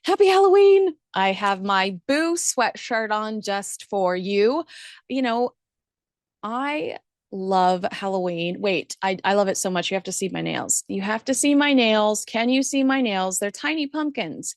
Happy Halloween. I have my Boo sweatshirt on just for you. You know, I love Halloween. Wait, I love it so much. You have to see my nails. You have to see my nails. Can you see my nails? They're tiny pumpkins.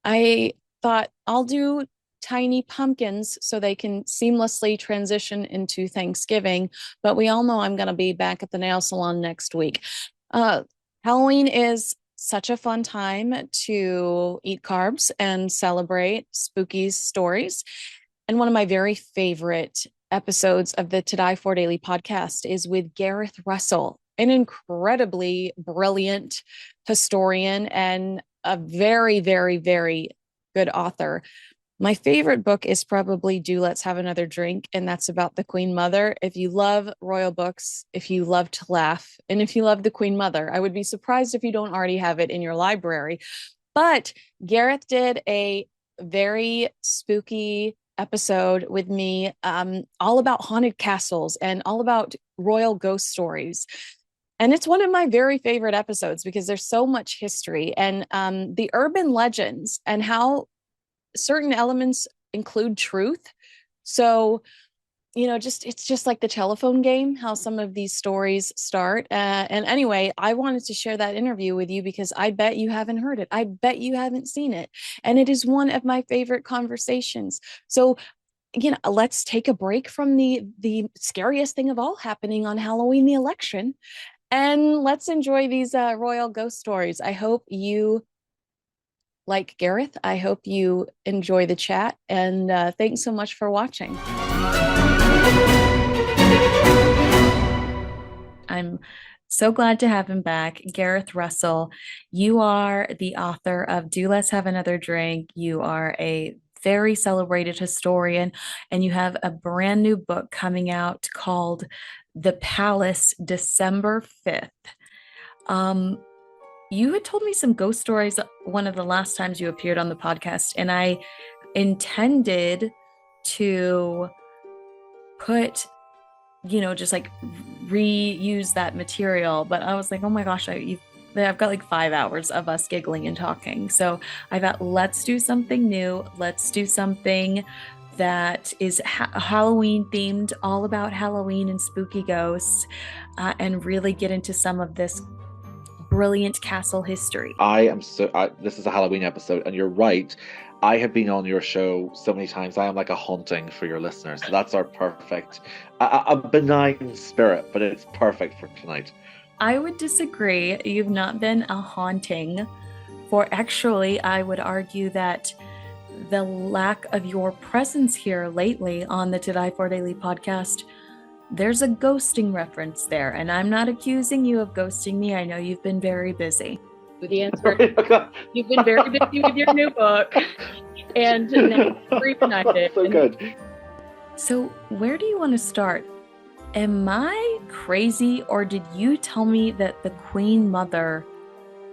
I thought I'll do tiny pumpkins so they can seamlessly transition into Thanksgiving. But we all know I'm going to be back at the nail salon next week. Uh, Halloween is such a fun time to eat carbs and celebrate spooky stories. And one of my very favorite episodes of the To Die For Daily podcast is with Gareth Russell, an incredibly brilliant historian and a very, very, very good author. My favorite book is probably Do Let's Have Another Drink, and that's about the Queen Mother. If you love royal books, if you love to laugh, and if you love the Queen Mother, I would be surprised if you don't already have it in your library. But Gareth did a very spooky episode with me, all about haunted castles and all about royal ghost stories. And it's one of my very favorite episodes because there's so much history and the urban legends and how certain elements include truth. So, just it's just like the telephone game, how some of these stories start. And anyway, I wanted to share that interview with you because I bet you haven't heard it. I bet you haven't seen it. And it is one of my favorite conversations. So, let's take a break from the scariest thing of all happening on Halloween, the election, and let's enjoy these royal ghost stories. I hope you like Gareth. I hope you enjoy the chat. And thanks so much for watching. I'm so glad to have him back. Gareth Russell, you are the author of Do Let's Have Another Drink. You are a very celebrated historian, and you have a brand new book coming out called The Palace, December 5th. You had told me some ghost stories one of the last times you appeared on the podcast, and I intended to put, just like reuse that material. But I was like, oh my gosh, I've got like 5 hours of us giggling and talking. So I thought, let's do something new. Let's do something that is Halloween themed, all about Halloween and spooky ghosts, and really get into some of this brilliant castle history. This is a Halloween episode, and you're right. I have been on your show so many times. I am like a haunting for your listeners. So that's our perfect, a benign spirit, but it's perfect for tonight. I would disagree. You've not been a haunting for actually, I would argue that the lack of your presence here lately on the To Die For Daily podcast, there's a ghosting reference there, and I'm not accusing you of ghosting me. I know you've been very busy. The answer, you've been very busy with your new book, and now reunited. So good. So where do you want to start? Am I crazy, or did you tell me that the Queen Mother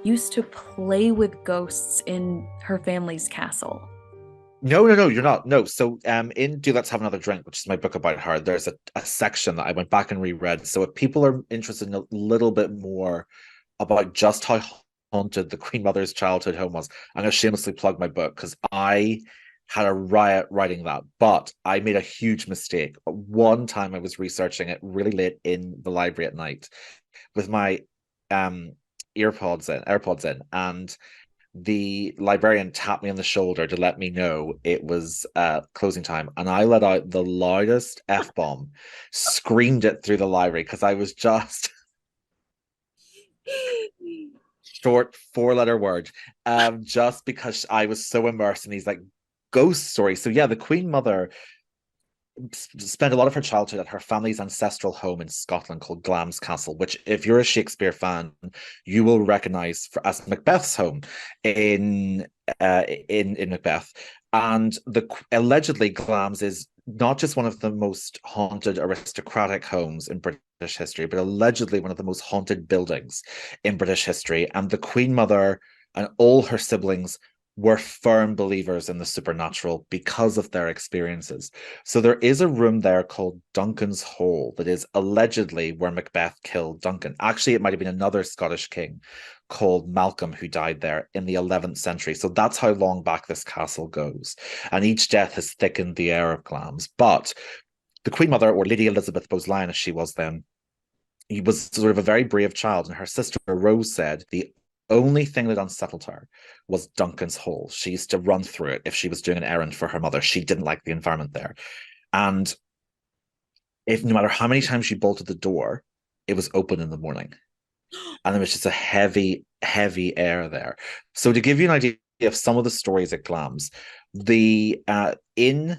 used to play with ghosts in her family's castle? No, you're not. No. So in Do Let's Have Another Drink, which is my book about her, there's a section that I went back and reread. So if people are interested in a little bit more about just how haunted the Queen Mother's childhood home was, I'm going to shamelessly plug my book because I had a riot writing that, but I made a huge mistake. One time I was researching it really late in the library at night with my AirPods in, and the librarian tapped me on the shoulder to let me know it was closing time, and I let out the loudest F-bomb, screamed it through the library because I was just short 4-letter word, just because I was so immersed in these like ghost stories. So yeah, the Queen Mother spent a lot of her childhood at her family's ancestral home in Scotland called Glamis Castle, which, if you're a Shakespeare fan, you will recognize as Macbeth's home in Macbeth. And allegedly Glamis is not just one of the most haunted aristocratic homes in British history, but allegedly one of the most haunted buildings in British history. And the Queen Mother and all her siblings were firm believers in the supernatural because of their experiences. So there is a room there called Duncan's Hole that is allegedly where Macbeth killed Duncan. Actually, it might have been another Scottish king called Malcolm who died there in the 11th century. So that's how long back this castle goes. And each death has thickened the air of Glamis. But the Queen Mother, or Lady Elizabeth Bowes-Lyon as she was then, he was sort of a very brave child, and her sister Rose said the only thing that unsettled her was Duncan's Hole. She used to run through it if she was doing an errand for her mother. She didn't like the environment there. And if no matter how many times she bolted the door, it was open in the morning. And there was just a heavy, heavy air there. So to give you an idea of some of the stories at Glamis, the in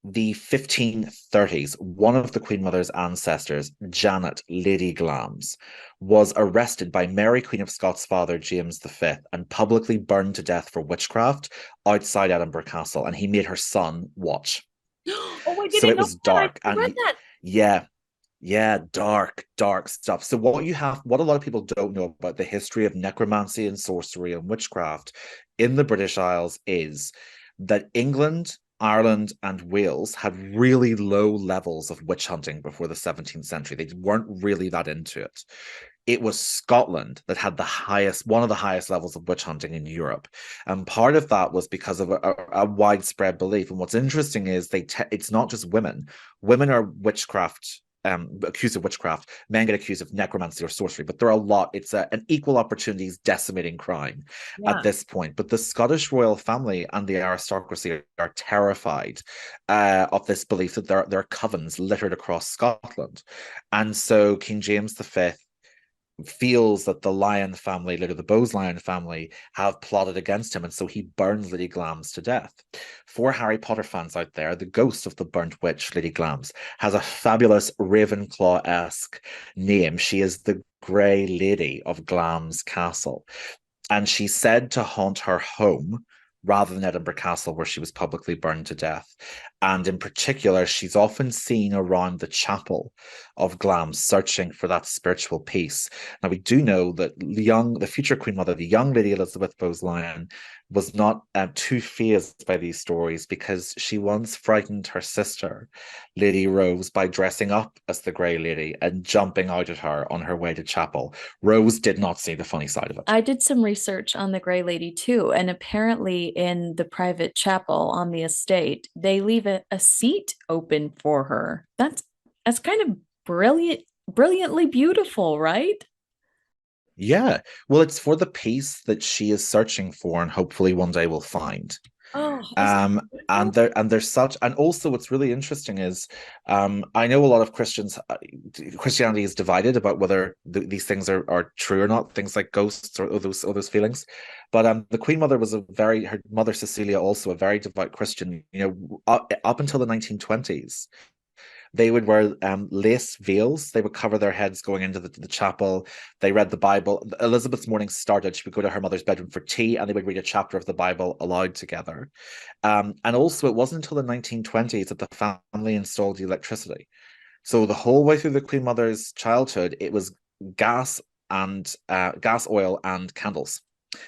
the 1530s, one of the Queen Mother's ancestors, Janet, Lady Glamis, was arrested by Mary, Queen of Scots' father, James V, and publicly burned to death for witchcraft outside Edinburgh Castle. And he made her son watch. Oh, I So didn't it know was that. dark. I read And that. yeah, yeah, dark, dark stuff. So what a lot of people don't know about the history of necromancy and sorcery and witchcraft in the British Isles is that England, Ireland, and Wales had really low levels of witch hunting before the 17th century. They weren't really that into it. It was Scotland that had one of the highest levels of witch hunting in Europe. And part of that was because of a widespread belief. And what's interesting is it's not just women. Women are witchcraft accused of witchcraft. Men get accused of necromancy or sorcery, but there are a lot. It's an equal opportunities decimating crime at Yeah. this point. But the Scottish royal family and the aristocracy are terrified of this belief that there are covens littered across Scotland. And so King James V feels that the Lyon family, later the Bowes-Lyon family, have plotted against him, and so he burns Lady Glamis to death. For Harry Potter fans out there, the ghost of the burnt witch, Lady Glamis, has a fabulous Ravenclaw-esque name. She is the Grey Lady of Glamis Castle, and she's said to haunt her home rather than Edinburgh Castle, where she was publicly burned to death. And in particular, she's often seen around the chapel of Glamis, searching for that spiritual peace. Now, we do know that the future Queen Mother, the young Lady Elizabeth Bowes-Lyon, was not too fazed by these stories because she once frightened her sister, Lady Rose, by dressing up as the Grey Lady and jumping out at her on her way to chapel. Rose did not see the funny side of it. I did some research on the Grey Lady too, and apparently in the private chapel on the estate, they leave a seat open for her. That's kind of brilliantly beautiful, right? Yeah. Well, it's for the peace that she is searching for and hopefully one day will find. Oh, is that And beautiful? there's such, and also what's really interesting is I know a lot of Christianity is divided about whether these things are true or not, things like ghosts or those feelings. But the Queen Mother was her mother Cecilia, also a very devout Christian, up until the 1920s. They would wear lace veils. They would cover their heads going into the chapel. They read the Bible. Elizabeth's morning started. She would go to her mother's bedroom for tea, and they would read a chapter of the Bible aloud together. And also, it wasn't until the 1920s that the family installed electricity. So the whole way through the Queen Mother's childhood, it was gas, oil, and candles.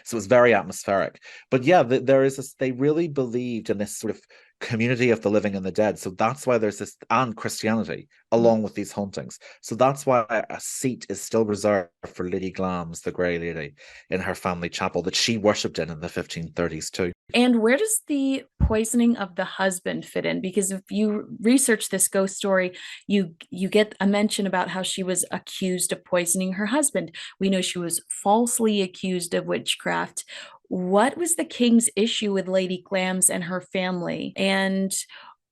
So it was very atmospheric. But yeah, there is this. They really believed in this sort of community of the living and the dead. So that's why there's this, and Christianity along with these hauntings. So that's why a seat is still reserved for Lady Glamis, the Grey Lady, in her family chapel that she worshipped in the 1530s too. And where does the poisoning of the husband fit in? Because if you research this ghost story, you get a mention about how she was accused of poisoning her husband. We know she was falsely accused of witchcraft. What was the king's issue with Lady Glamis and her family? And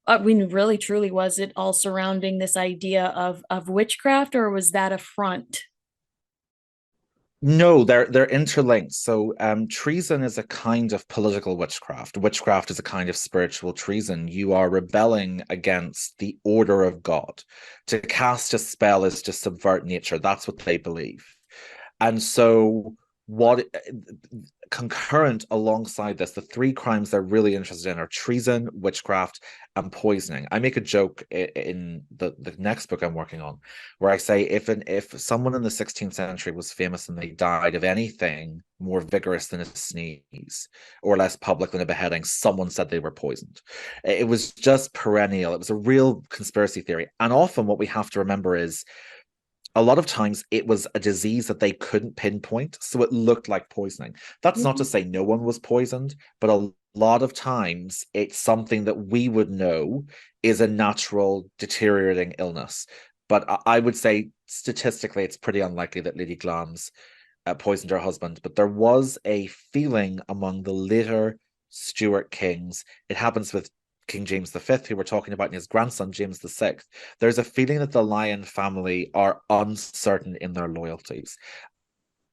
I mean, really, truly, was it all surrounding this idea of witchcraft, or was that a front? No, they're interlinked. So treason is a kind of political witchcraft. Witchcraft is a kind of spiritual treason. You are rebelling against the order of God. To cast a spell is to subvert nature. That's what they believe. And so what concurrent alongside this, the three crimes they're really interested in are treason, witchcraft, and poisoning. I make a joke in the next book I'm working on, where I say if someone in the 16th century was famous and they died of anything more vigorous than a sneeze or less public than a beheading, someone said they were poisoned. It was just perennial. It was a real conspiracy theory. And often what we have to remember is a lot of times it was a disease that they couldn't pinpoint, so it looked like poisoning. That's not to say no one was poisoned, but a lot of times it's something that we would know is a natural deteriorating illness. But I would say statistically, it's pretty unlikely that Lady Glamis poisoned her husband. But there was a feeling among the later Stuart kings. It happens with King James V, who we're talking about, and his grandson, James VI. There's a feeling that the Lion family are uncertain in their loyalties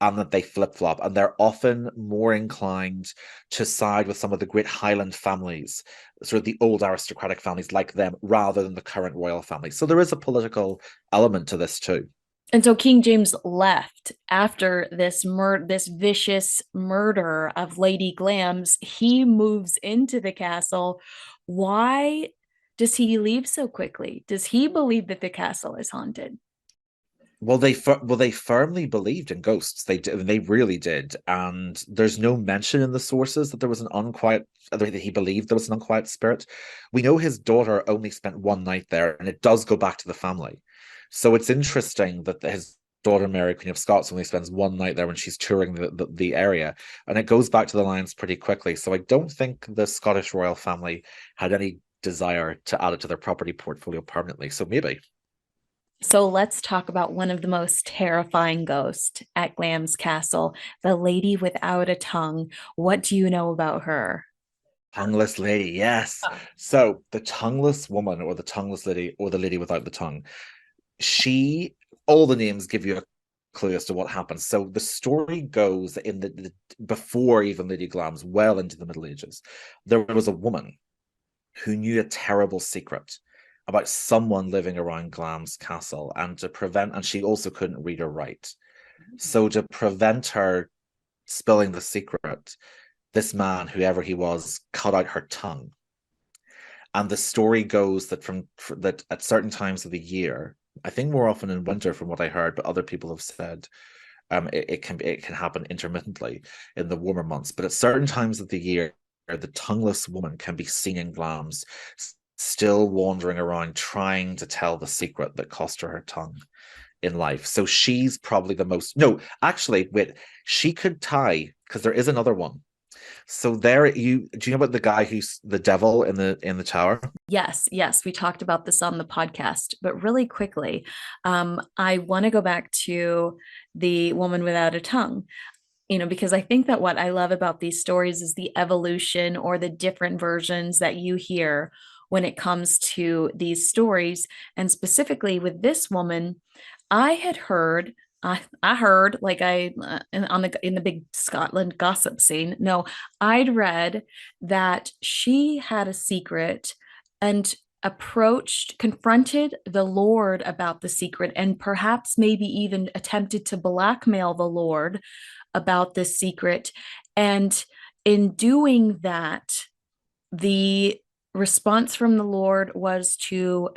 and that they flip-flop, and they're often more inclined to side with some of the great Highland families, sort of the old aristocratic families like them, rather than the current royal family. So there is a political element to this too. And so King James left after this vicious murder of Lady Glamis. He moves into the castle. Why does he leave so quickly? Does he believe that the castle is haunted? Well, they firmly believed in ghosts. They really did, and there's no mention in the sources that there was an unquiet that he believed there was an unquiet spirit. We know his daughter only spent one night there, and it does go back to the family. So it's interesting that his daughter Mary, Queen of Scots, only spends one night there when she's touring the area, and it goes back to the Lions pretty quickly. So I don't think the Scottish royal family had any desire to add it to their property portfolio permanently. So maybe. So let's talk about one of the most terrifying ghosts at Glamis Castle, the lady without a tongue. What do you know about her? Tongueless lady, yes. So the tongueless woman, or the tongueless lady, or the lady without the tongue, she, all the names give you a clue as to what happens. So the story goes in the before even Lady Glamis, well into the Middle Ages, there was a woman who knew a terrible secret about someone living around Glamis Castle, and she also couldn't read or write. So to prevent her spilling the secret, this man, whoever he was, cut out her tongue. And the story goes that at certain times of the year, I think more often in winter, from what I heard, but other people have said it can happen intermittently in the warmer months. But at certain times of the year, the tongueless woman can be seen in Glamis, still wandering around trying to tell the secret that cost her tongue in life. So she's probably the most. No, actually, wait, she could tie, because there is another one. So there, do you know about the guy who's the devil in the tower? Yes, yes, we talked about this on the podcast, but really quickly, I want to go back to the woman without a tongue. Because I think that what I love about these stories is the evolution or the different versions that you hear when it comes to these stories. And specifically with this woman, I had heard, I heard like in the big Scotland gossip scene. No, I'd read that she had a secret and confronted the Lord about the secret, and perhaps maybe even attempted to blackmail the Lord about this secret. And in doing that, the response from the Lord was to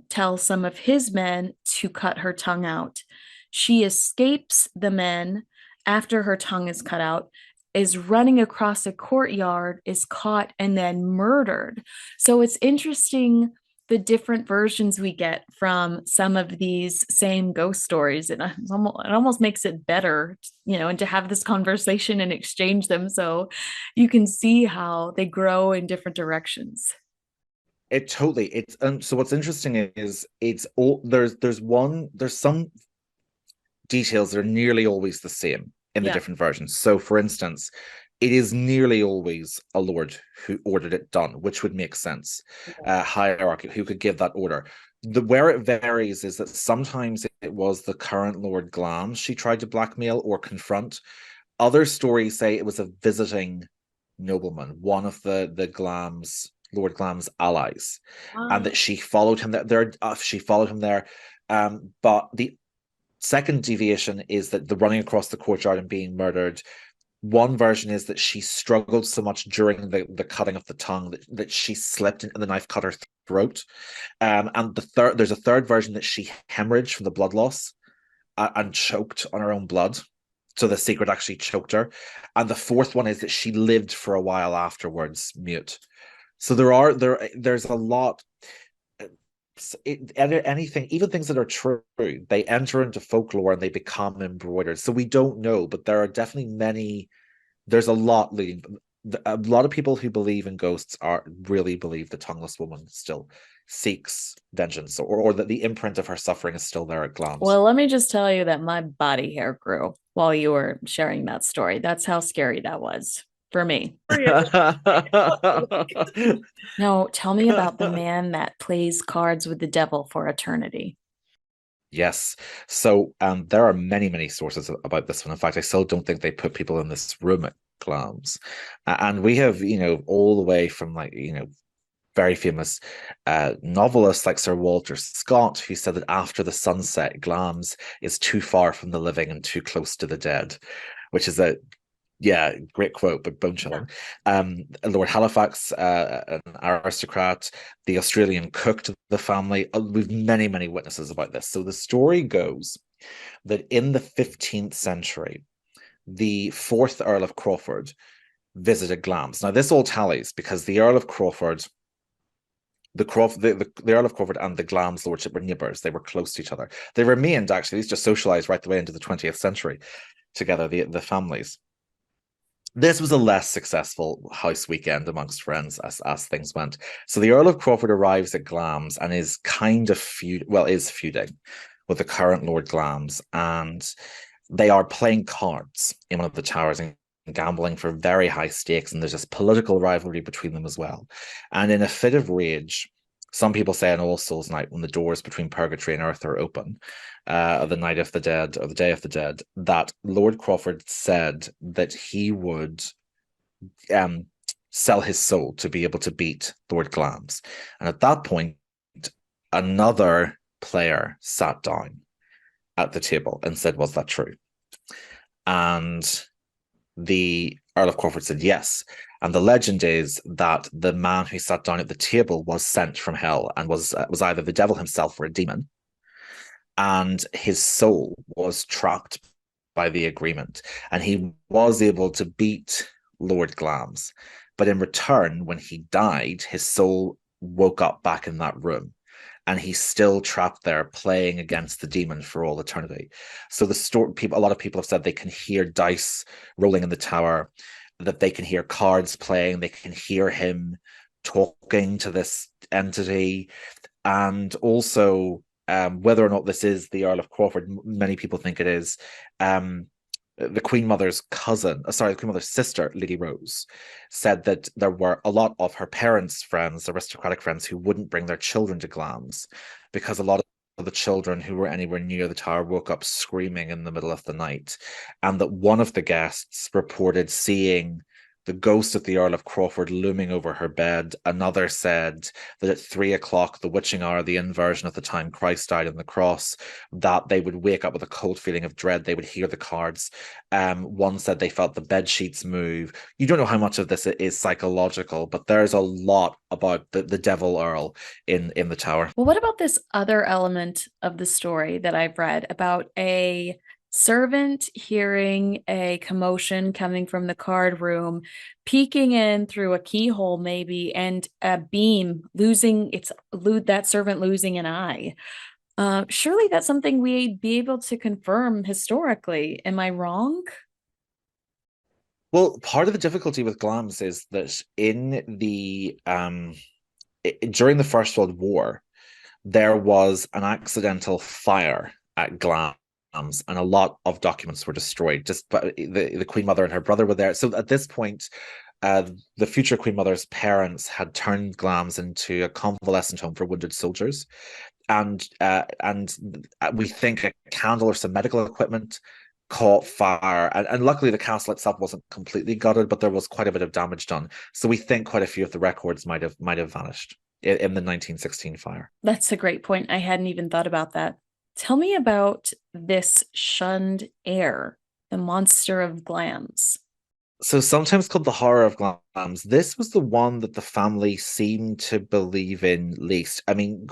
tell some of his men to cut her tongue out. She escapes the men after her tongue is cut out, is running across a courtyard, is caught, and then murdered. So it's interesting the different versions we get from some of these same ghost stories. And it almost makes it better, and to have this conversation and exchange them so you can see how they grow in different directions. It totally. It's so what's interesting is it's all there's some details that are nearly always the same in the Yeah. different versions. So, for instance, it is nearly always a lord who ordered it done, which would make sense. Hierarchy, who could give that order. Where it varies is that sometimes it was the current Lord Glamis she tried to blackmail or confront. Other stories say it was a visiting nobleman, one of the Lord Glamis allies, and Ah. that she followed him there. She followed him there. But Second deviation is that the running across the courtyard and being murdered. One version is that she struggled so much during the cutting of the tongue that she slipped and the knife cut her throat. And there's a third version that she hemorrhaged from the blood loss and choked on her own blood. So the secret actually choked her. And the fourth one is that she lived for a while afterwards, mute. So there's a lot. Anything, even things that are true, they enter into folklore and they become embroidered. So we don't know, but there are definitely many. There's a lot leading. A lot of people who believe in ghosts really believe the tongueless woman still seeks vengeance, or that the imprint of her suffering is still there at Glamis. Well, let me just tell you that my body hair grew while you were sharing that story. That's how scary that was for me. No, tell me about the man that plays cards with the devil for eternity. Yes. So there are many, many sources about this one. In fact, I still don't think they put people in this room at Glamis. And we have, all the way from very famous novelists like Sir Walter Scott, who said that after the sunset, Glamis is too far from the living and too close to the dead, which is great quote, but bone chilling. Yeah. Lord Halifax, an aristocrat, the Australian cook to the family. We've many, many witnesses about this. So the story goes that in the 15th century, the fourth Earl of Crawford visited Glamis. Now, this all tallies because the Earl of Crawford, the Earl of Crawford and the Glamis lordship were neighbours. They were close to each other. They remained, actually, these just socialised right the way into the 20th century together, the families. This was a less successful house weekend amongst friends as things went. So the Earl of Crawford arrives at Glamis and is kind of feuding with the current Lord Glamis, and they are playing cards in one of the towers and gambling for very high stakes, and there's this political rivalry between them as well. And in a fit of rage, some people say on All Souls Night, when the doors between purgatory and earth are open, the night of the dead or the day of the dead, that Lord Crawford said that he would sell his soul to be able to beat Lord Glamis. And at that point, another player sat down at the table and said, "Was that true?" And the Earl of Crawford said yes. And the legend is that the man who sat down at the table was sent from hell and was either the devil himself or a demon. And his soul was trapped by the agreement. And he was able to beat Lord Glamis. But in return, when he died, his soul woke up back in that room. And he's still trapped there playing against the demon for all eternity. So a lot of people have said they can hear dice rolling in the tower, that they can hear cards playing, they can hear him talking to this entity. And also, whether or not this is the Earl of Crawford, many people think it is. The Queen Mother's the Queen Mother's sister, Lady Rose, said that there were a lot of her parents' friends, aristocratic friends, who wouldn't bring their children to Glamis because a lot of the children who were anywhere near the tower woke up screaming in the middle of the night. And that one of the guests reported seeing the ghost of the Earl of Crawford looming over her bed. Another said that at 3 o'clock, the witching hour, the inversion of the time Christ died on the cross, that they would wake up with a cold feeling of dread. They would hear the cards. One said they felt the bed sheets move. You don't know how much of this is psychological, but there's a lot about the devil Earl in the tower. Well, what about this other element of the story that I've read about a servant hearing a commotion coming from the card room, peeking in through a keyhole maybe, and a beam that servant losing an eye? Surely that's something we'd be able to confirm historically. Am I wrong? Well, part of the difficulty with Glamis is that during the First World War, there was an accidental fire at Glamis, and a lot of documents were destroyed. Just the Queen Mother and her brother were there. So at this point, the future Queen Mother's parents had turned Glamis into a convalescent home for wounded soldiers, and we think a candle or some medical equipment caught fire, and luckily the castle itself wasn't completely gutted, but there was quite a bit of damage done. So we think quite a few of the records might have vanished in the 1916 fire. That's a great point. I hadn't even thought about that. Tell me about this shunned heir, the monster of Glamis. So sometimes called the horror of Glamis. This was the one that the family seemed to believe in least. I mean,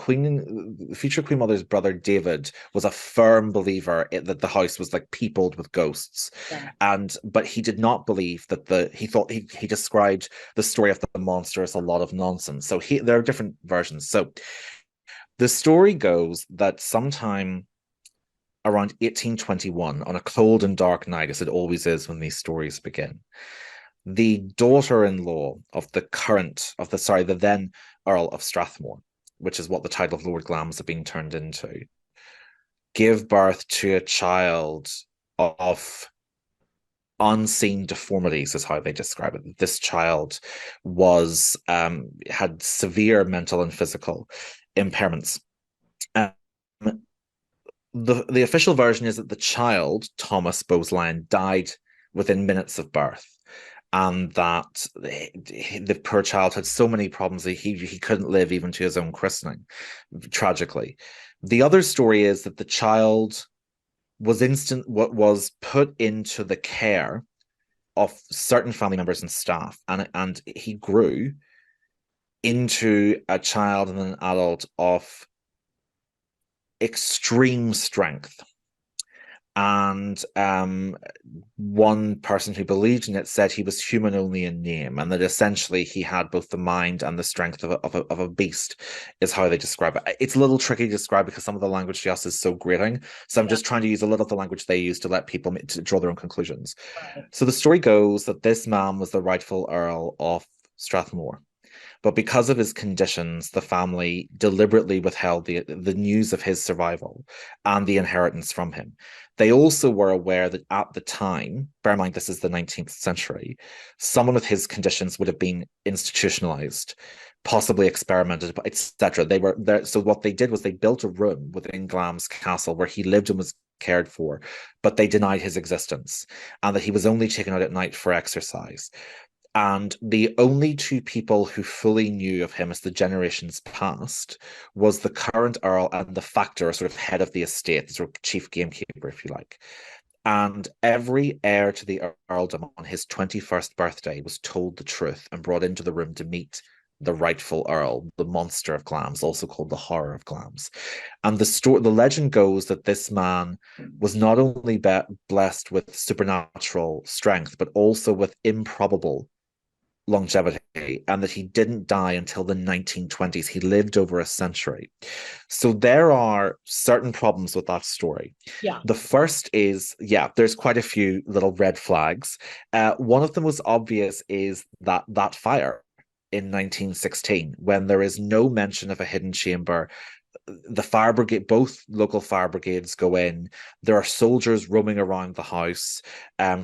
future Queen Mother's brother David was a firm believer that the house was like peopled with ghosts, Yeah. and but he did not believe that he thought he described the story of the monster as a lot of nonsense. So there are different versions. So the story goes that sometime around 1821, on a cold and dark night, as it always is when these stories begin, the daughter-in-law of the then Earl of Strathmore, which is what the title of Lord Glamis had been turned into, gave birth to a child of unseen deformities, is how they describe it. This child was had severe mental and physical impairments. Um, the official version is that the child, Thomas Bowes-Lyon, died within minutes of birth, and that the poor child had so many problems that he couldn't live even to his own christening, tragically. The other story is that the child was put into the care of certain family members and staff, and he grew into a child and an adult of extreme strength. And one person who believed in it said he was human only in name, and that essentially he had both the mind and the strength of a beast, is how they describe it. It's a little tricky to describe because some of the language just is so grating. So I'm Yeah. just trying to use a little of the language they use to let people to draw their own conclusions. Right. So the story goes that this man was the rightful Earl of Strathmore. But because of his conditions, the family deliberately withheld the news of his survival and the inheritance from him. They also were aware that at the time, bear in mind this is the 19th century, someone with his conditions would have been institutionalized, possibly experimented, etc. They were there. So what they did was they built a room within Glamis Castle where he lived and was cared for, but they denied his existence and that he was only taken out at night for exercise. And the only two people who fully knew of him as the generations passed was the current Earl and the factor, sort of head of the estate, the sort of chief gamekeeper, if you like. And every heir to the earldom on his 21st birthday was told the truth and brought into the room to meet the rightful Earl, the monster of Glamis, also called the horror of Glamis. And the legend goes that this man was not only blessed with supernatural strength, but also with improbable longevity, and that he didn't die until the 1920s. He lived over a century. So there are certain problems with that story. Yeah. The first is, yeah, there's quite a few little red flags. One of the most obvious is that fire in 1916, when there is no mention of a hidden chamber. The fire brigade, both local fire brigades go in. There are soldiers roaming around the house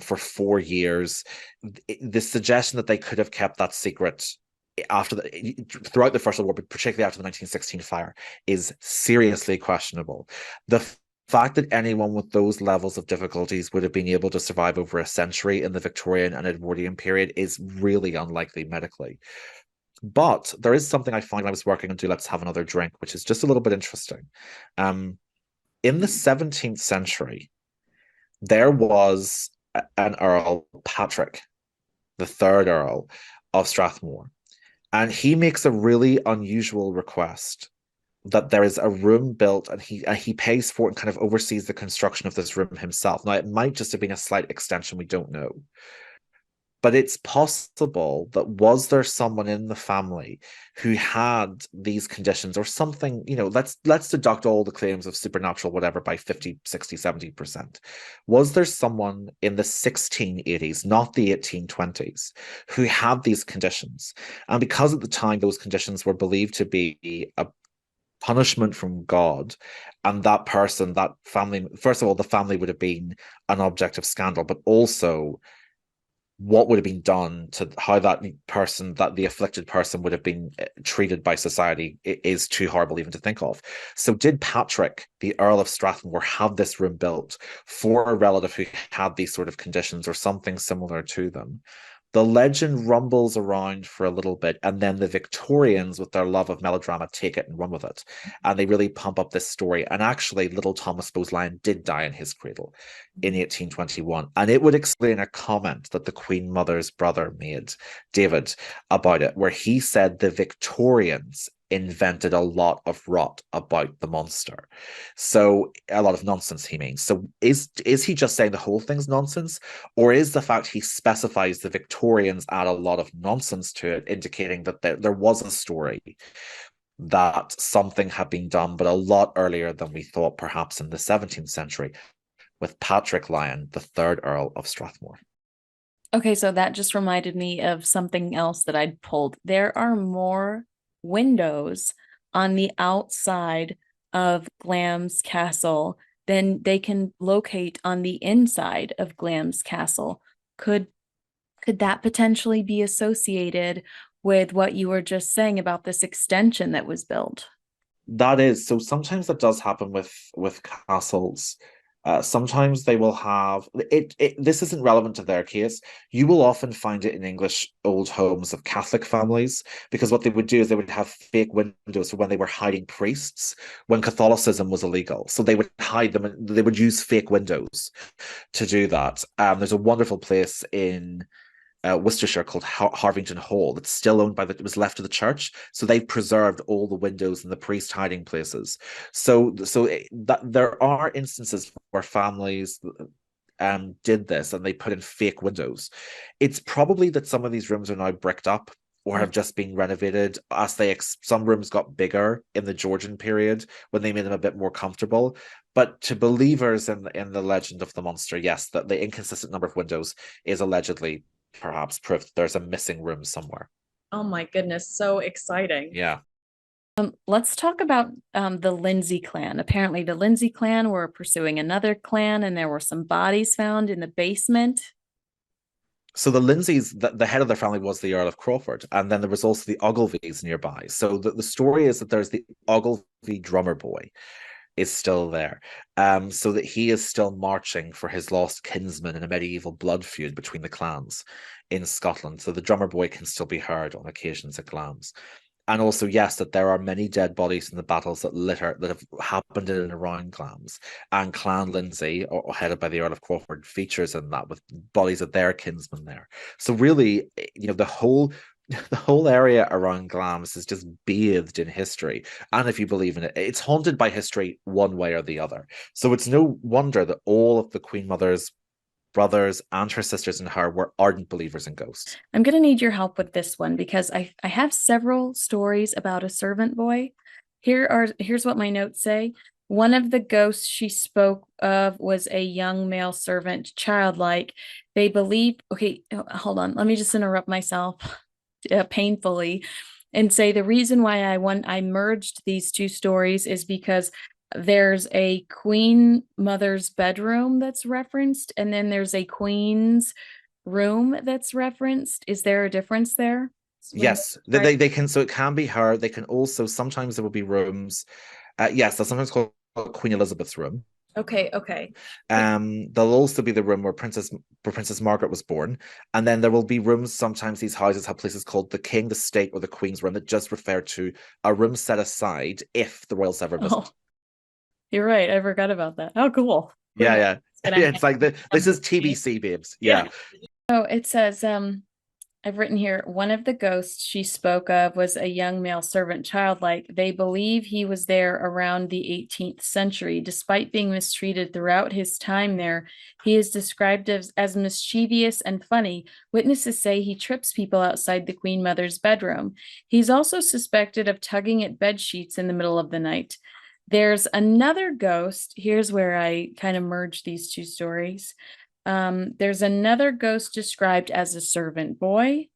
for 4 years. The suggestion that they could have kept that secret throughout the First World War, but particularly after the 1916 fire, is seriously questionable. The fact that anyone with those levels of difficulties would have been able to survive over a century in the Victorian and Edwardian period is really unlikely medically. But there is something I find when I was working on Do Let's Have Another Drink, which is just a little bit interesting. In the 17th century, there was an Earl, Patrick, the third Earl of Strathmore, and he makes a really unusual request that there is a room built, and he pays for it and kind of oversees the construction of this room himself. Now, it might just have been a slight extension, we don't know. But it's possible that was there someone in the family who had these conditions or something, let's deduct all the claims of supernatural whatever by 50, 60, 70%. Was there someone in the 1680s, not the 1820s, who had these conditions? And because at the time those conditions were believed to be a punishment from God, and that person, that family, first of all, the family would have been an object of scandal, but also what would have been done to how that person, that the afflicted person would have been treated by society, is too horrible even to think of. So did Patrick, the Earl of Strathmore, have this room built for a relative who had these sort of conditions or something similar to them? The legend rumbles around for a little bit, and then the Victorians, with their love of melodrama, take it and run with it. And they really pump up this story. And actually, little Thomas Bowes-Lyon did die in his cradle in 1821. And it would explain a comment that the Queen Mother's brother made, David, about it, where he said the Victorians invented a lot of rot about the monster. So a lot of nonsense, he means. So is he just saying the whole thing's nonsense? Or is the fact he specifies the Victorians add a lot of nonsense to it, indicating that there was a story that something had been done, but a lot earlier than we thought, perhaps in the 17th century, with Patrick Lyon, the third Earl of Strathmore? Okay, so that just reminded me of something else that I'd pulled. There are more windows on the outside of Glamis Castle than they can locate on the inside of Glamis Castle. Could that potentially be associated with what you were just saying about this extension that was built? That is, so sometimes that does happen with castles. Sometimes they will have it. This isn't relevant to their case. You will often find it in English old homes of Catholic families, because what they would do is they would have fake windows for when they were hiding priests when Catholicism was illegal. So they would hide them, and they would use fake windows to do that. There's a wonderful place in Worcestershire called Harvington Hall that's still owned by it was left to the church, so they've preserved all the windows and the priest hiding places. That there are instances where families did this, and they put in fake windows. It's probably that some of these rooms are now bricked up or have just been renovated, as some rooms got bigger in the Georgian period when they made them a bit more comfortable. But to believers in the legend of the monster, yes, that the inconsistent number of windows is allegedly perhaps proof that there's a missing room somewhere. Oh my goodness, so exciting. Yeah. Let's talk about the Lindsay clan. Apparently, the Lindsay clan were pursuing another clan, and there were some bodies found in the basement. So the Lindsays, the head of their family was the Earl of Crawford, and then there was also the Ogilvies nearby. So the story is that there's the Ogilvie drummer boy is still there, so that he is still marching for his lost kinsman in a medieval blood feud between the clans in Scotland. So the drummer boy can still be heard on occasions at Glamis. And also, yes, that there are many dead bodies in the battles that have happened in and around Glamis. And Clan Lindsay, or headed by the Earl of Crawford, features in that with bodies of their kinsmen there. So really, the whole area around Glamis is just bathed in history. And if you believe in it, it's haunted by history one way or the other. So it's no wonder that all of the Queen Mother's brothers and her sisters and her were ardent believers in ghosts. I'm going to need your help with this one because I have several stories about a servant boy. Here's what my notes say. One of the ghosts she spoke of was a young male servant, childlike. They believe, okay, hold on. Let me just interrupt myself painfully and say the reason why I merged these two stories is because there's a queen mother's bedroom that's referenced, and then there's a queen's room that's referenced. Is there a difference there? Yes, they can. So it can be her. They can also sometimes there will be rooms. Yes, they'll sometimes call Queen Elizabeth's room. Okay, okay. There'll also be the room where Princess Margaret was born, and then there will be rooms. Sometimes these houses have places called the King, the State, or the Queen's room that just refer to a room set aside if the royals ever visit. Oh, you're right. I forgot about that. Oh, cool. Yeah. It's like this is TBC, babes. Yeah. Oh, it says, I've written here, one of the ghosts she spoke of was a young male servant, childlike. They believe he was there around the 18th century. Despite being mistreated throughout his time there, he is described as mischievous and funny. Witnesses say he trips people outside the Queen Mother's bedroom. He's also suspected of tugging at bed sheets in the middle of the night. There's another ghost. Here's where I kind of merge these two stories. There's another ghost described as a servant boy.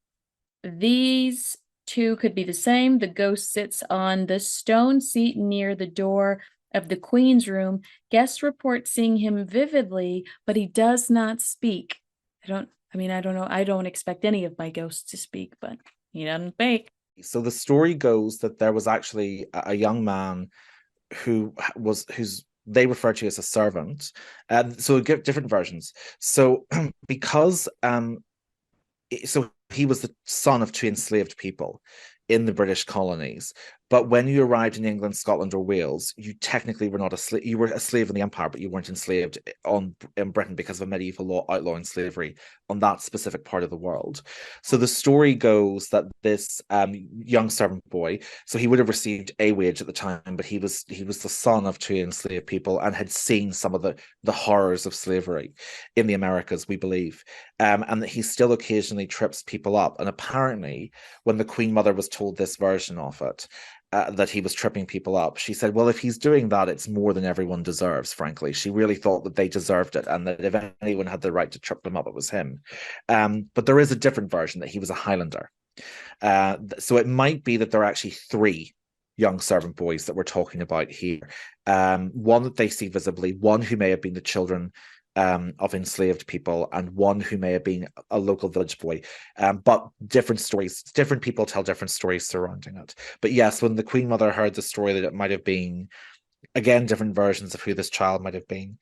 These two could be the same. The ghost sits on the stone seat near the door of the Queen's room. Guests report seeing him vividly, but he does not speak. I don't know. I don't expect any of my ghosts to speak, but he doesn't speak. So the story goes that there was actually a young man who's they refer to as a servant. So give different versions. So because so he was the son of two enslaved people in the British colonies. But when you arrived in England, Scotland, or Wales, you technically were not a slave. You were a slave in the empire, but you weren't enslaved in Britain because of a medieval law outlawing slavery on that specific part of the world. So the story goes that this young servant boy, so he would have received a wage at the time, but he was the son of two enslaved people and had seen some of the horrors of slavery in the Americas, we believe, and that he still occasionally trips people up. And apparently, when the Queen Mother was told this version of it, that he was tripping people up, she said, well, if he's doing that, it's more than everyone deserves, frankly. She really thought that they deserved it, and that if anyone had the right to trip them up, it was him. But there is a different version, that he was a Highlander. So it might be that there are actually three young servant boys that we're talking about here. One that they see visibly, one who may have been the children of enslaved people, and one who may have been a local village boy. But different stories, different people tell different stories surrounding it. But yes, when the Queen Mother heard the story that it might have been, again, different versions of who this child might have been,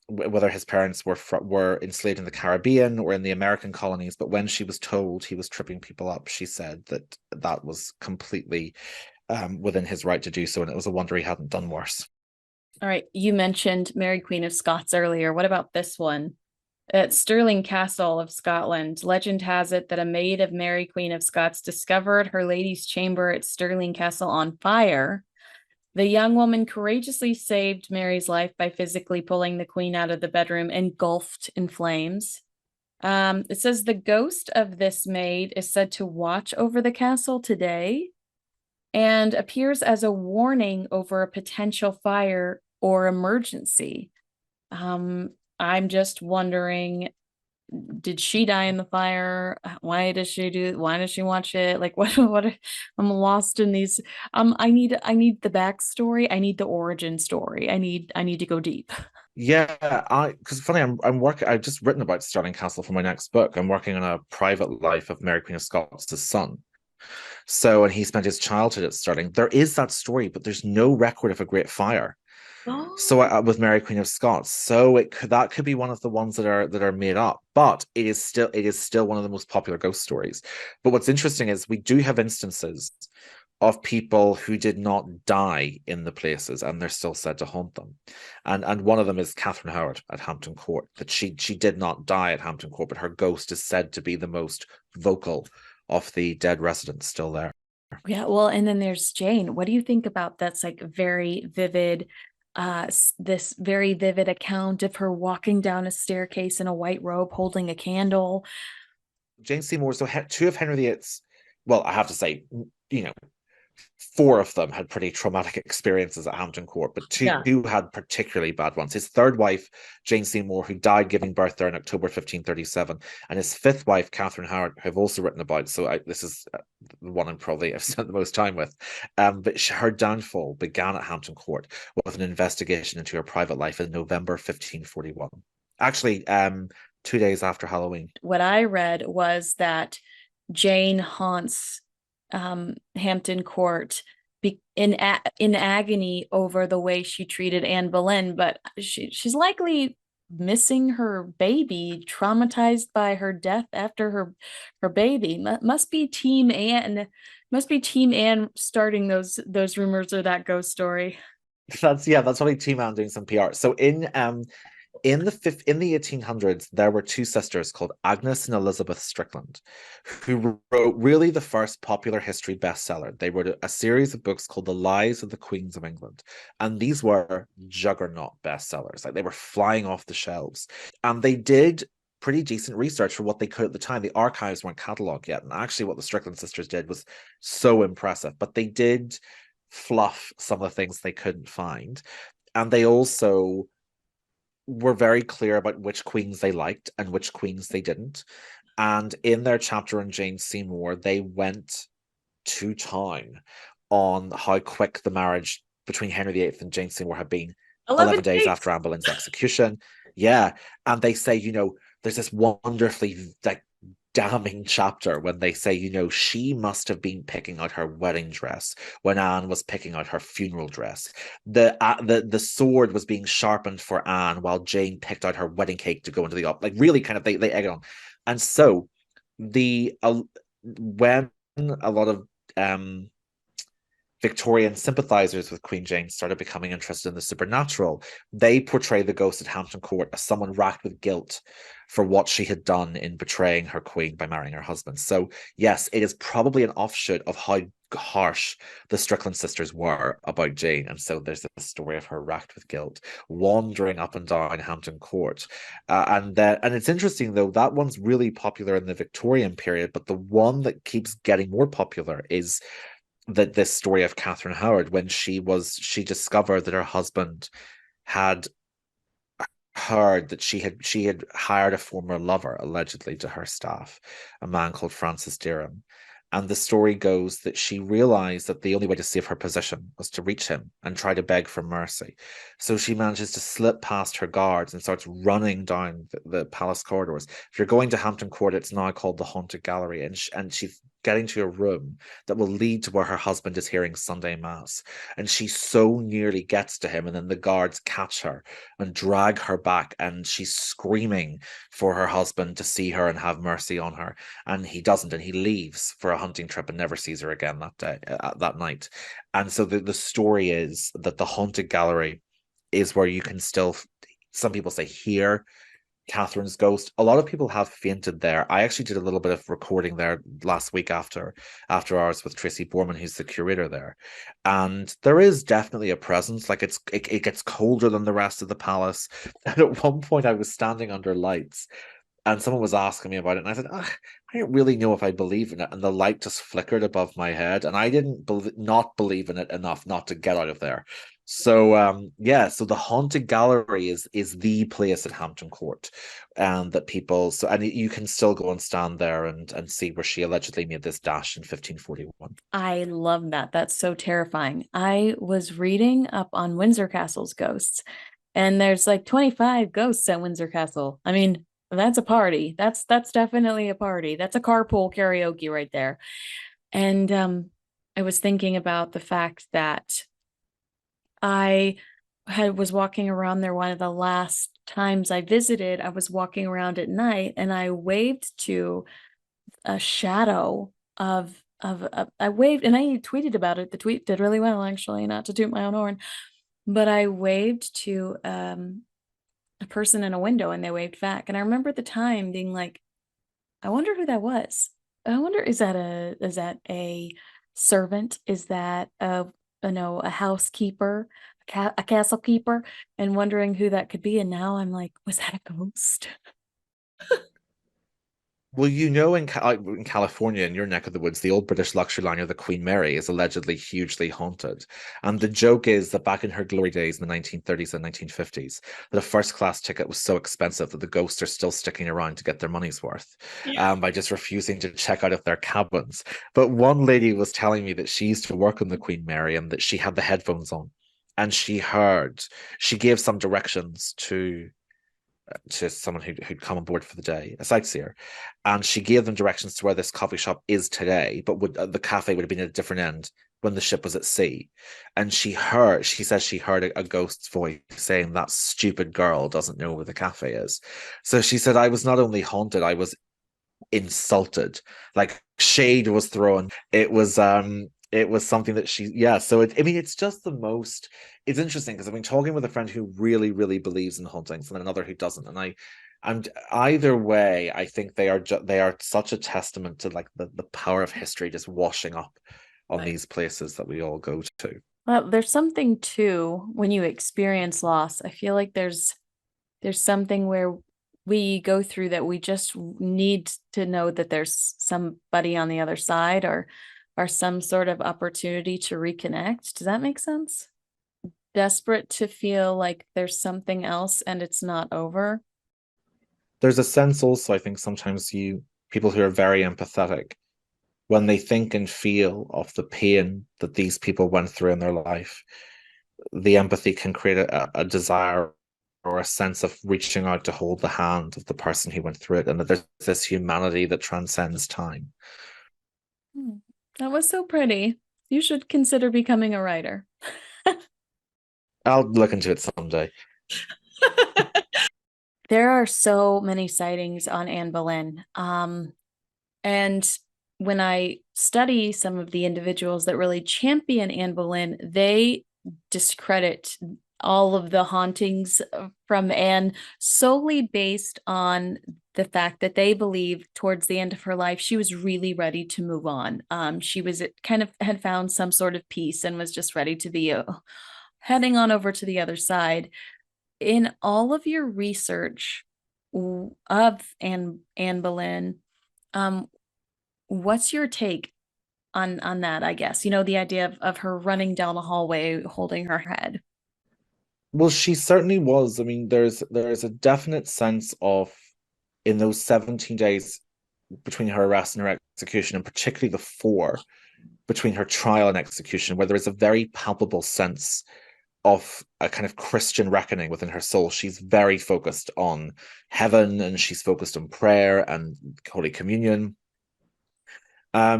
whether his parents were enslaved in the Caribbean or in the American colonies. But when she was told he was tripping people up, she said that that was completely within his right to do so, and it was a wonder he hadn't done worse. All right, you mentioned Mary Queen of Scots earlier. What about this one? At Stirling Castle of Scotland, legend has it that a maid of Mary Queen of Scots discovered her lady's chamber at Stirling Castle on fire. The young woman courageously saved Mary's life by physically pulling the queen out of the bedroom engulfed in flames. It says the ghost of this maid is said to watch over the castle today and appears as a warning over a potential fire or emergency. I'm just wondering, did she die in the fire? Why does she watch it? Like what I'm lost in these. I need the backstory. I need the origin story. I need to go deep. Yeah, because funny, I've just written about Stirling Castle for my next book. I'm working on a private life of Mary Queen of Scots' son. So, and he spent his childhood at Stirling. There is that story, but there's no record of a great fire. So Oh. with Mary Queen of Scots, so that could be one of the ones that are made up, but it is still one of the most popular ghost stories. But what's interesting is we do have instances of people who did not die in the places, and they're still said to haunt them. And one of them is Catherine Howard at Hampton Court. That she did not die at Hampton Court, but her ghost is said to be the most vocal of the dead residents still there. Yeah, well, and then there's Jane. What do you think about that's like very vivid, this very vivid account of her walking down a staircase in a white robe holding a candle? Jane Seymour, so two of Henry VIII's, well, I have to say, you know, four of them had pretty traumatic experiences at Hampton Court, but two Yeah. had particularly bad ones. His third wife, Jane Seymour, who died giving birth there in October 1537, and his fifth wife, Catherine Howard, who I've also written about. So this is the one I've spent the most time with. But her downfall began at Hampton Court with an investigation into her private life in November 1541. Actually, 2 days after Halloween. What I read was that Jane haunts Hampton Court in agony over the way she treated Anne Boleyn, but she's likely missing her baby, traumatized by her death after her baby. Must be Team Anne. Must be Team Anne starting those rumors or that ghost story. That's probably Team Anne doing some PR. So in the 1800s, there were two sisters called Agnes and Elizabeth Strickland, who wrote really the first popular history bestseller. They wrote a series of books called The Lives of the Queens of England, and these were juggernaut bestsellers. Like, they were flying off the shelves, and they did pretty decent research for what they could at the time. The archives weren't cataloged yet, and actually what the Strickland sisters did was so impressive, but they did fluff some of the things they couldn't find, and they also were very clear about which queens they liked and which queens they didn't. And in their chapter on Jane Seymour, they went to town on how quick the marriage between Henry VIII and Jane Seymour had been 11 days Days. after Anne Boleyn's execution. Yeah. And they say, there's this wonderfully like damning chapter when they say, she must have been picking out her wedding dress when Anne was picking out her funeral dress. The sword was being sharpened for Anne while Jane picked out her wedding cake to go into the op. Like, really kind of they egg it on. And so the when a lot of um Victorian sympathizers with Queen Jane started becoming interested in the supernatural, they portray the ghost at Hampton Court as someone racked with guilt for what she had done in betraying her queen by marrying her husband. So, yes, it is probably an offshoot of how harsh the Strickland sisters were about Jane. And so there's a story of her racked with guilt, wandering up and down Hampton Court. And it's interesting, though, that one's really popular in the Victorian period, but the one that keeps getting more popular is that this story of Catherine Howard, when she discovered that her husband had heard that she had hired a former lover allegedly to her staff, a man called Francis Derham. And the story goes that she realized that the only way to save her position was to reach him and try to beg for mercy. So she manages to slip past her guards and starts running down the palace corridors. If you're going to Hampton Court, it's now called the Haunted Gallery, and she's getting to a room that will lead to where her husband is hearing Sunday Mass. And she so nearly gets to him, and then the guards catch her and drag her back, and she's screaming for her husband to see her and have mercy on her. And he doesn't, and he leaves for a hunting trip and never sees her again that day, that night. And so the story is that the Haunted Gallery is where you can still, some people say, hear Catherine's ghost. A lot of people have fainted there. I actually did a little bit of recording there last week after hours with Tracy Borman, who's the curator there, and there is definitely a presence. Like it gets colder than the rest of the palace. And at one point, I was standing under lights, and someone was asking me about it, and I said, I don't really know if I believe in it. And the light just flickered above my head, and I didn't not believe in it enough not to get out of there. So yeah, so the Haunted Gallery is the place at Hampton Court, and that people, so and you can still go and stand there and see where she allegedly made this dash in 1541. I love that. That's so terrifying. I was reading up on Windsor Castle's ghosts, and there's like 25 ghosts at Windsor Castle. I mean, that's a party. That's definitely a party. That's a carpool karaoke right there. And I was thinking about the fact that I was walking around there one of the last times I visited. I was walking around at night and I waved to a shadow of I waved and I tweeted about it. The tweet did really well, actually, not to toot my own horn, but I waved to a person in a window and they waved back. And I remember at the time being like, I wonder who that was. I wonder, is that a servant? Is that a housekeeper, a castle keeper, and wondering who that could be. And now I'm like, was that a ghost? Well, in California, in your neck of the woods, the old British luxury liner, the Queen Mary, is allegedly hugely haunted. And the joke is that back in her glory days in the 1930s and 1950s, that a first class ticket was so expensive that the ghosts are still sticking around to get their money's worth, Yeah. by just refusing to check out of their cabins. But one lady was telling me that she used to work on the Queen Mary and that she had the headphones on, and she gave some directions to someone who'd come on board for the day, a sightseer, and she gave them directions to where this coffee shop is today, but the cafe would have been at a different end when the ship was at sea. And she says she heard a ghost's voice saying that stupid girl doesn't know where the cafe is. So she said, I was not only haunted, I was insulted. Like shade was thrown. It was something that so I mean, it's just the most, it's interesting because I've been talking with a friend who really, really believes in hauntings and another who doesn't. And either way, I think they are such a testament to like the power of history just washing up on Right. these places that we all go to. Well, there's something too when you experience loss. I feel like there's something where we go through that we just need to know that there's somebody on the other side or some sort of opportunity to reconnect. Does that make sense? Desperate to feel like there's something else and it's not over. There's a sense also, I think sometimes people who are very empathetic, when they think and feel of the pain that these people went through in their life, the empathy can create a desire or a sense of reaching out to hold the hand of the person who went through it, and that there's this humanity that transcends time. Hmm. That was so pretty. You should consider becoming a writer. I'll look into it someday. There are so many sightings on Anne Boleyn. And when I study some of the individuals that really champion Anne Boleyn, they discredit all of the hauntings from Anne solely based on the fact that they believe towards the end of her life she was really ready to move on. She was kind of had found some sort of peace and was just ready to be heading on over to the other side. In all of your research of Anne Boleyn, um, what's your take on that, I guess? The idea of her running down the hallway holding her head. Well, she certainly was. I mean, there's a definite sense of in those 17 days between her arrest and her execution, and particularly the four between her trial and execution, where there is a very palpable sense of a kind of Christian reckoning within her soul. She's very focused on heaven and she's focused on prayer and Holy Communion.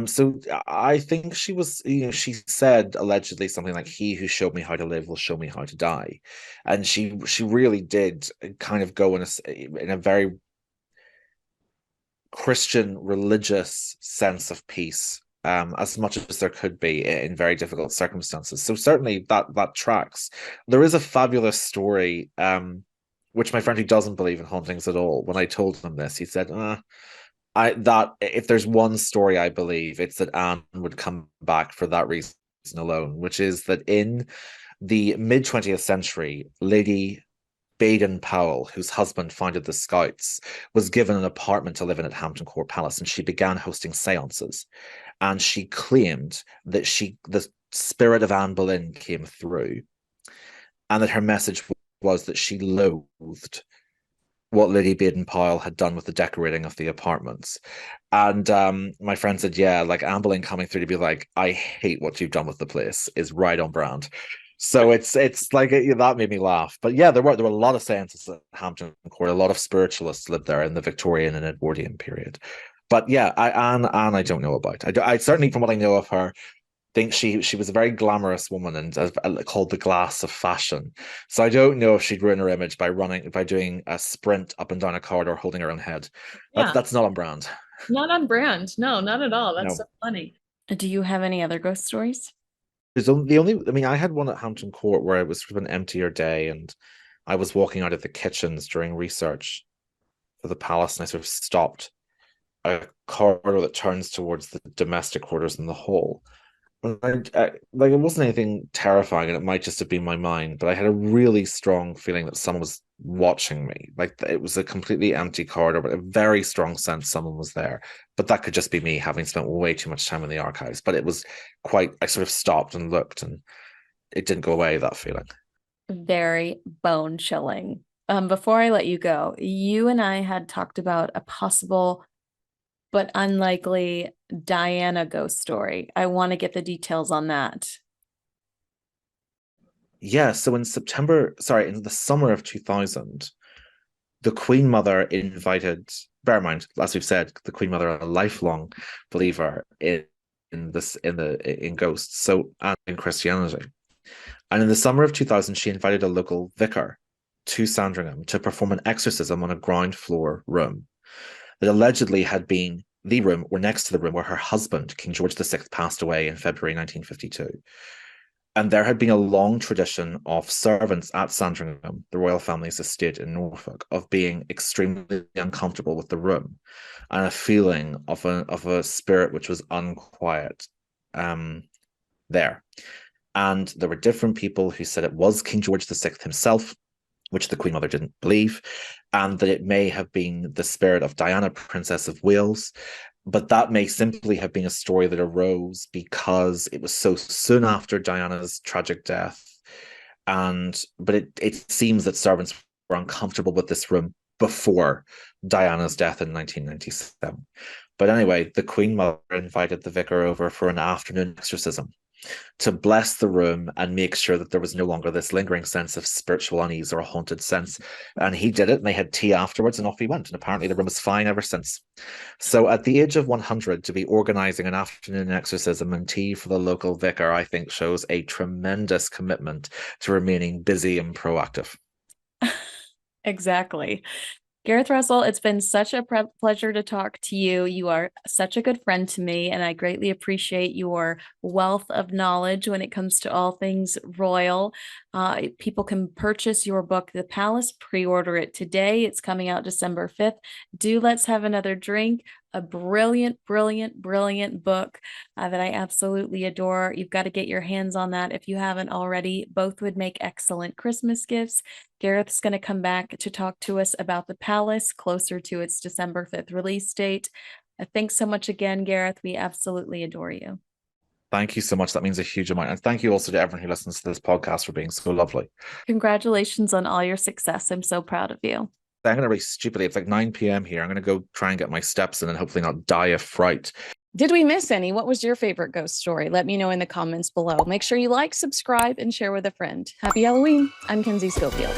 So I think she was, she said allegedly something like, "He who showed me how to live will show me how to die," and she really did kind of go in a very Christian religious sense of peace, as much as there could be in very difficult circumstances. So certainly that tracks. There is a fabulous story, which my friend who doesn't believe in hauntings at all, when I told him this, he said, I that if there's one story I believe, it's that Anne would come back for that reason alone, which is that in the mid 20th century, Lady Baden-Powell, whose husband founded the Scouts, was given an apartment to live in at Hampton Court Palace, and she began hosting seances. And she claimed that the spirit of Anne Boleyn came through, and that her message was that she loathed what Lady Baden-Powell had done with the decorating of the apartments. And my friend said, yeah, like Anne Boleyn coming through to be like, "I hate what you've done with the place," is right on brand. So it's like that made me laugh. But yeah, there were a lot of seances at Hampton Court. A lot of spiritualists lived there in the Victorian and Edwardian period. But yeah, Anne I don't know about. I certainly, from what I know of her, think she was a very glamorous woman and called the glass of fashion. So I don't know if she'd ruin her image by doing a sprint up and down a corridor holding her own head. That's Yeah, that's not on brand. not on brand. No, not at all. That's No. so funny. Do you have any other ghost stories? I mean, I had one at Hampton Court where it was sort of an emptier day, and I was walking out of the kitchens during research for the palace, and I sort of stopped a corridor that turns towards the domestic quarters in the hall. Like it wasn't anything terrifying, and it might just have been my mind, but I had a really strong feeling that someone was watching me. Like it was a completely empty corridor, but a very strong sense someone was there. But that could just be me having spent way too much time in the archives. But it was quite. I sort of stopped and looked, and it didn't go away. That feeling. Very bone chilling. Before I let you go, you and I had talked about a possible but unlikely Diana ghost story. I want to get the details on that. Yeah. So in the summer of 2000, the Queen Mother invited. Bear in mind, as we've said, the Queen Mother, a lifelong believer in ghosts, so and in Christianity. And in the summer of 2000, she invited a local vicar to Sandringham to perform an exorcism on a ground floor room that allegedly had been the room or next to the room where her husband, King George VI, passed away in February 1952. And there had been a long tradition of servants at Sandringham, the royal family's estate in Norfolk, of being extremely uncomfortable with the room and a feeling of a spirit which was unquiet there. And there were different people who said it was King George VI himself, which the Queen Mother didn't believe, and that it may have been the spirit of Diana, Princess of Wales. But that may simply have been a story that arose because it was so soon after Diana's tragic death. But it seems that servants were uncomfortable with this room before Diana's death in 1997. But anyway, the Queen Mother invited the vicar over for an afternoon exorcism to bless the room and make sure that there was no longer this lingering sense of spiritual unease or a haunted sense. And he did it, and they had tea afterwards, and off he went. And apparently the room was fine ever since. So at the age of 100, to be organizing an afternoon exorcism and tea for the local vicar, I think shows a tremendous commitment to remaining busy and proactive. Exactly. Gareth Russell, it's been such a pleasure to talk to you. You are such a good friend to me, and I greatly appreciate your wealth of knowledge when it comes to all things royal. People can purchase your book, The Palace, pre-order it today. It's coming out December 5th. Do Let's Have Another Drink. A brilliant, brilliant, brilliant book that I absolutely adore. You've got to get your hands on that if you haven't already. Both would make excellent Christmas gifts. Gareth's going to come back to talk to us about the palace closer to its December 5th release date. Thanks so much again, Gareth. We absolutely adore you. Thank you so much. That means a huge amount. And thank you also to everyone who listens to this podcast for being so lovely. Congratulations on all your success. I'm so proud of you. I'm going to race stupidly. It's like 9 p.m. here. I'm going to go try and get my steps in and hopefully not die of fright. Did we miss any? What was your favorite ghost story? Let me know in the comments below. Make sure you like, subscribe, and share with a friend. Happy Halloween. I'm Kinsey Schofield.